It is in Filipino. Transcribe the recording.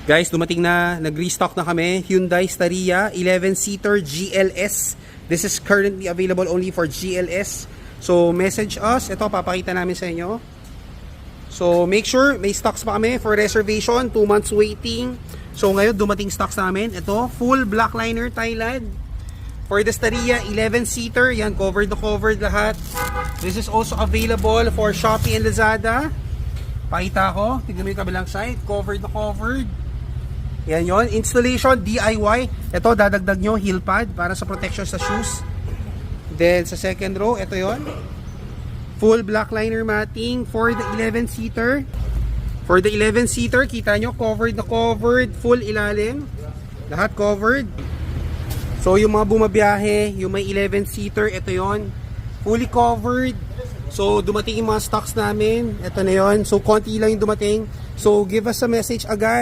Guys, dumating na, nag-restock na kami. Hyundai Staria 11-seater GLS. This is currently available only for GLS. So, message us. Ito, papakita namin sa inyo. So, make sure may stocks pa kami for reservation. 2 months waiting. So, ngayon, dumating stocks namin. Ito, full black liner Thailand. For the Staria 11-seater. Yan, covered na covered lahat. This is also available for Shopee and Lazada. Pakita ko. Tignan mo yung kabilang side. Covered na covered. Yan yon. Installation, DIY. Ito, dadagdag nyo heel pad para sa protection sa shoes. Then, sa second row, ito yon. Full black liner matting for the 11-seater. For the 11-seater, kita nyo, covered na covered. Full ilalim. Lahat covered. So, yung mga bumabiyahe, yung may 11-seater, ito yon. Fully covered. So, dumating yung mga stocks namin. Ito na yon. So, konti lang yung dumating. So, give us a message agad.